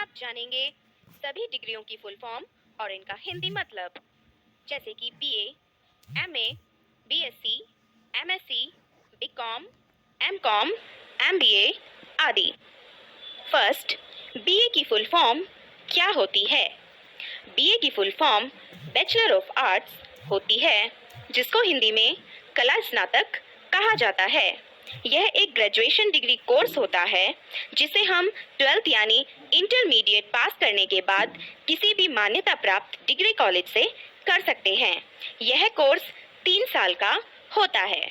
आप जानेंगे सभी डिग्रियों की फुल फॉर्म और इनका हिंदी मतलब, जैसे कि BA, MA, BSc, MSc, BCom, MCom, MBA आदि। फर्स्ट, बीए की फुल फॉर्म क्या होती है? बीए की full form bachelor of arts होती है, जिसको हिंदी में कला स्नातक कहा जाता है। यह एक ग्रेजुएशन डिग्री कोर्स होता है जिसे हम 12th यानी इंटरमीडिएट पास करने के बाद किसी भी मान्यता प्राप्त डिग्री कॉलेज से कर सकते हैं। यह कोर्स 3 साल का होता है।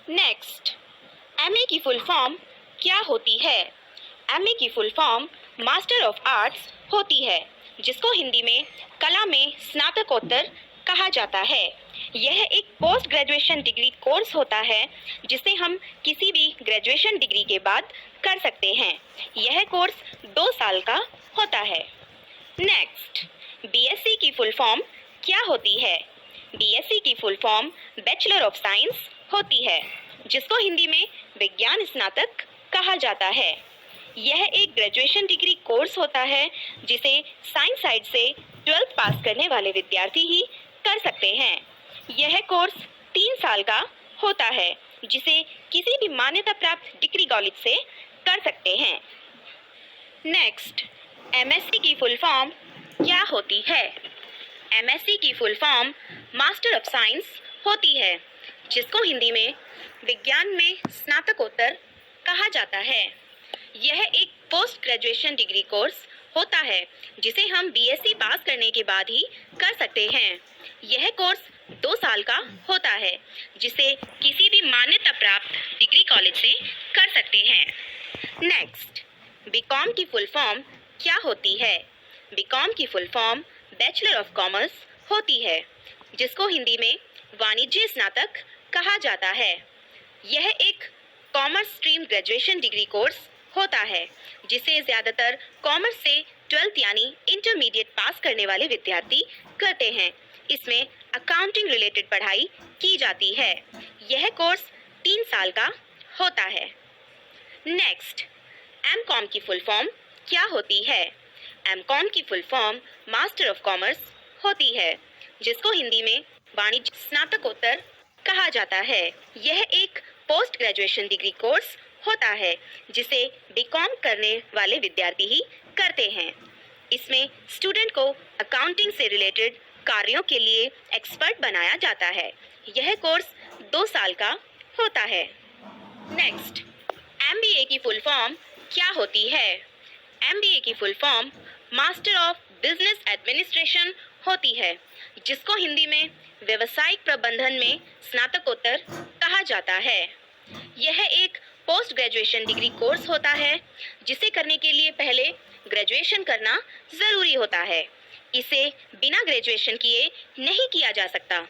नेक्स्ट, एमए की फुल फॉर्म क्या होती है? एमए की full form master of arts होती है, जिसको हिंदी में कला में स्नातकोत्तर कहा जाता है। यह एक पोस्ट ग्रेजुएशन डिग्री कोर्स होता है जिसे हम किसी भी ग्रेजुएशन डिग्री के बाद कर सकते हैं। यह कोर्स 2 साल का होता है। नेक्स्ट, बीएससी की फुल फॉर्म क्या होती है? बीएससी की full form bachelor of science होती है, जिसको हिंदी में विज्ञान स्नातक कहा जाता है। यह एक ग्रेजुएशन डिग्री कोर्स होता है जिसे साइंस साइड से 12th पास करने वाले विद्यार्थी ही कर सकते हैं। यह कोर्स 3 साल का होता है, जिसे किसी भी मान्यता प्राप्त डिग्री कॉलेज से कर सकते हैं। नेक्स्ट, एमएससी की फुल फॉर्म क्या होती है? एमएससी की full form master of science होती है, जिसको हिंदी में विज्ञान में स्नातकोत्तर कहा जाता है। यह एक पोस्ट ग्रेजुएशन डिग्री कोर्स होता है जिसे हम बीएससी पास करने के बाद ही कर सकते हैं। यह कोर्स 2 साल का होता है, जिसे किसी भी मान्यता प्राप्त डिग्री कॉलेज से कर सकते हैं। नेक्स्ट, बीकॉम की फुल फॉर्म क्या होती है? बीकॉम की full form bachelor of commerce होती है, जिसको हिंदी में वाणिज्य स्नातक कहा जाता है। यह एक commerce stream graduation degree course होता है जिसे ज़्यादातर कॉमर्स से 12th यानी इंटरमीडिएट पास करने वाले विद्यार्थी करते हैं। इसमें अकाउंटिंग रिलेटेड पढ़ाई की जाती है। यह कोर्स 3 साल का होता है। नेक्स्ट, एमकॉम की फुल फॉर्म क्या होती है? एमकॉम की full form master of commerce होती है, जिसको हिंदी में वाणिज्य स्नातकोत्तर कहा जाता है। यह एक पोस्ट ग्रेजुएशन डिग्री कोर्स होता है जिसे बीकॉम करने वाले विद्यार्थी ही करते हैं। इसमें स्टूडेंट को अकाउंटिंग से रिलेटेड कार्यों के लिए एक्सपर्ट बनाया जाता है। यह कोर्स 2 साल का होता है। नेक्स्ट, एमबीए की फुल फॉर्म क्या होती है? एमबीए की full form master of business administration होती है, जिसको हिंदी में व्यावसायिक प्रबंधन में स्नातकोत्तर कहा जाता है। यह एक पोस्ट ग्रेजुएशन डिग्री कोर्स होता है जिसे करने के लिए पहले ग्रेजुएशन करना ज़रूरी होता है। इसे बिना ग्रेजुएशन किए नहीं किया जा सकता।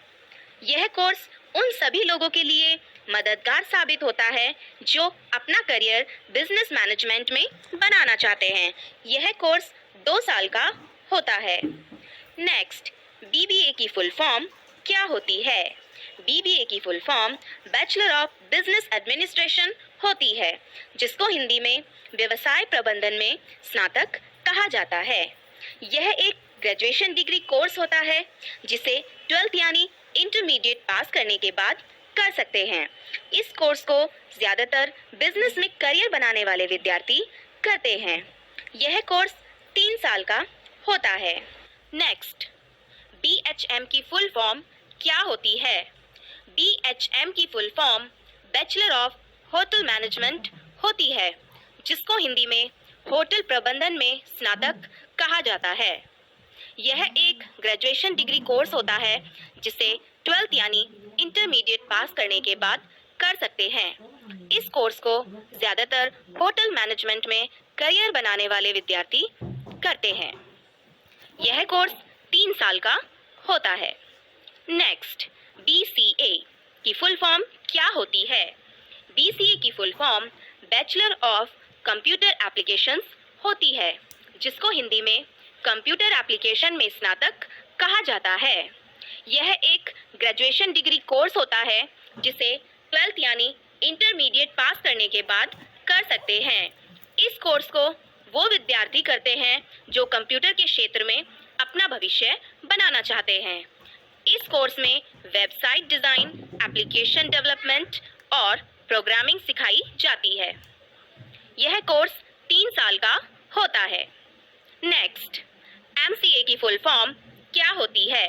यह कोर्स उन सभी लोगों के लिए मददगार साबित होता है जो अपना करियर बिजनेस मैनेजमेंट में बनाना चाहते हैं। यह कोर्स 2 साल का होता है। नेक्स्ट, बीबीए की फुल फॉर्म क्या होती है? बीबीए की full form bachelor of business administration होती है, जिसको हिंदी में व्यवसाय प्रबंधन में स्नातक कहा जाता है। यह एक ग्रेजुएशन डिग्री कोर्स होता है जिसे 12th यानी इंटरमीडिएट पास करने के बाद कर सकते हैं। इस कोर्स को ज़्यादातर बिजनेस में करियर बनाने वाले विद्यार्थी करते हैं। यह कोर्स 3 साल का होता है। नेक्स्ट, बीएचएम की फुल फॉर्म क्या होती है? बीएचएम की full form bachelor of hotel management होती है, जिसको हिंदी में होटल प्रबंधन में स्नातक कहा जाता है। यह एक ग्रेजुएशन डिग्री कोर्स होता है जिसे 12th यानी इंटरमीडिएट पास करने के बाद कर सकते हैं। इस कोर्स को ज़्यादातर होटल मैनेजमेंट में करियर बनाने वाले विद्यार्थी करते हैं। यह कोर्स 3 साल का होता है। नेक्स्ट, बीसीए की फुल फॉर्म क्या होती है? बीसीए की full form bachelor of computer applications होती है, जिसको हिंदी में कंप्यूटर एप्लीकेशन में स्नातक कहा जाता है। यह एक ग्रेजुएशन डिग्री कोर्स होता है जिसे 12th यानी इंटरमीडिएट पास करने के बाद कर सकते हैं। इस कोर्स को वो विद्यार्थी करते हैं जो कंप्यूटर के क्षेत्र में अपना भविष्य बनाना चाहते हैं। इस कोर्स में वेबसाइट डिज़ाइन, एप्लीकेशन डेवलपमेंट और प्रोग्रामिंग सिखाई जाती है। यह कोर्स 3 साल का होता है। नेक्स्ट, एमसीए की फुल फॉर्म क्या होती है?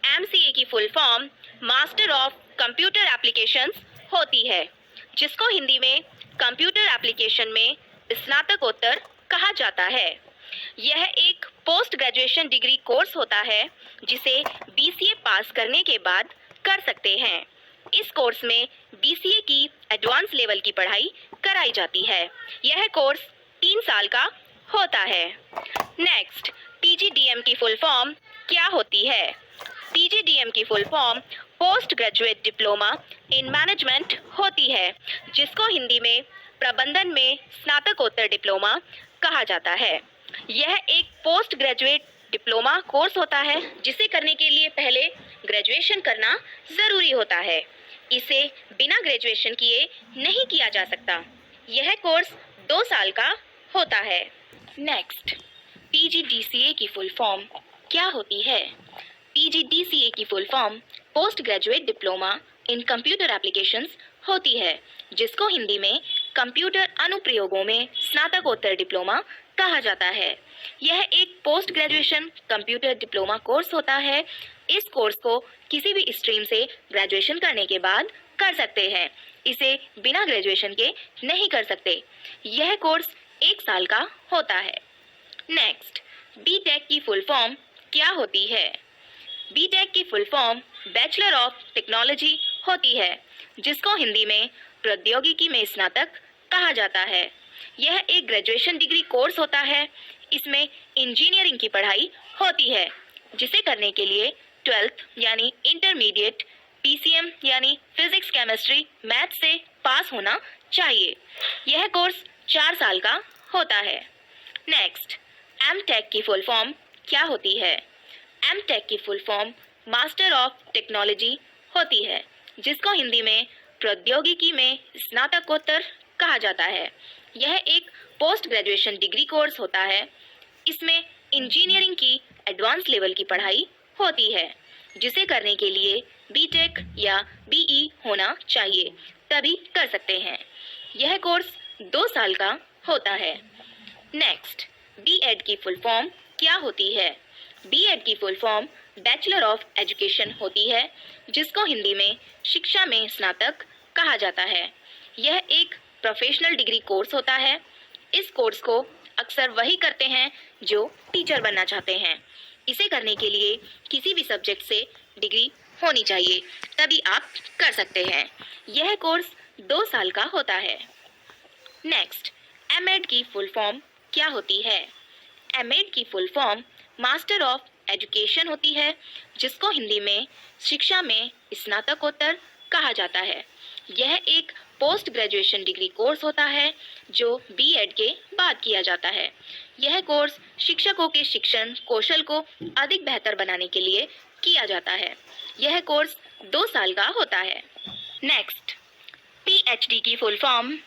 एमसीए की full form master of computer applications होती है, जिसको हिंदी में कंप्यूटर एप्लीकेशन में स्नातकोत्तर कहा जाता है। यह एक पोस्ट ग्रेजुएशन डिग्री कोर्स होता है जिसे बीसीए पास करने के बाद कर सकते हैं। इस कोर्स में बीसीए की एडवांस लेवल की पढ़ाई कराई जाती है। यह कोर्स 3 साल का होता है। नेक्स्ट, पीजीडीएम की फुल फॉर्म क्या होती है? पीजीडीएम की full form post graduate diploma in management होती है, जिसको हिंदी में प्रबंधन में स्नातकोत्तर डिप्लोमा कहा जाता है। यह एक पोस्ट ग्रेजुएट डिप्लोमा कोर्स होता है जिसे करने के लिए पहले ग्रेजुएशन करना ज़रूरी होता है। इसे बिना ग्रेजुएशन किए नहीं किया जा सकता। यह कोर्स 2 साल का होता है। नेक्स्ट, पीजीडीसीए की फुल फॉर्म क्या होती है? पीजीडीसीए की full form post graduate diploma in computer applications होती है, जिसको हिंदी में कंप्यूटर अनुप्रयोगों में स्नातकोत्तर डिप्लोमा कहा जाता है। यह एक post graduation computer diploma course होता है। इस कोर्स को किसी भी स्ट्रीम से ग्रेजुएशन करने के बाद कर सकते हैं। इसे बिना ग्रेजुएशन के नहीं कर सकते। यह कोर्स 1 साल का होता है। नेक्स्ट, बीटेक की फुल फॉर्म क्या होती है? बीटेक की full form bachelor of technology होती है, जिसको हिंदी में प्रौद्योगिकी में स्नातक कहा जाता है। यह एक ग्रेजुएशन डिग्री कोर्स होता है। इसमें इंजीनियरिंग की पढ़ाई होती है, जिसे करने के लिए 12th यानी इंटरमीडिएट पीसीएम यानी फिजिक्स, केमिस्ट्री, मैथ से पास होना चाहिए। यह कोर्स 4 साल का होता है। नेक्स्ट, एमटेक की फुल फॉर्म क्या होती है? एमटेक की full form master of technology होती है, जिसको हिंदी में प्रौद्योगिकी में स्नातकोत्तर कहा जाता है। यह एक पोस्ट ग्रेजुएशन डिग्री कोर्स होता है। इसमें इंजीनियरिंग की एडवांस लेवल की पढ़ाई होती है, जिसे करने के लिए बीटेक या बीई होना चाहिए, तभी कर सकते हैं। यह कोर्स 2 साल का होता है। नेक्स्ट, बीएड की फुल फॉर्म क्या होती है? बीएड की full form bachelor of education होती है, जिसको हिंदी में शिक्षा में स्नातक कहा जाता है। यह एक प्रोफेशनल डिग्री कोर्स होता है। इस कोर्स को अक्सर वही करते हैं जो टीचर बनना चाहते हैं। इसे करने के लिए किसी भी सब्जेक्ट से डिग्री होनी चाहिए, तभी आप कर सकते हैं। यह कोर्स 2 साल का होता है। नेक्स्ट, एमएड की फुल फॉर्म क्या होती है? एमएड की full form master of education होती है, जिसको हिंदी में शिक्षा में स्नातकोत्तर कहा जाता है। यह एक पोस्ट ग्रेजुएशन डिग्री कोर्स होता है जो बीएड के बाद किया जाता है। यह कोर्स शिक्षकों के शिक्षण कौशल को अधिक बेहतर बनाने के लिए किया जाता है। यह कोर्स 2 साल का होता है। नेक्स्ट, पीएचडी की फुल फॉर्म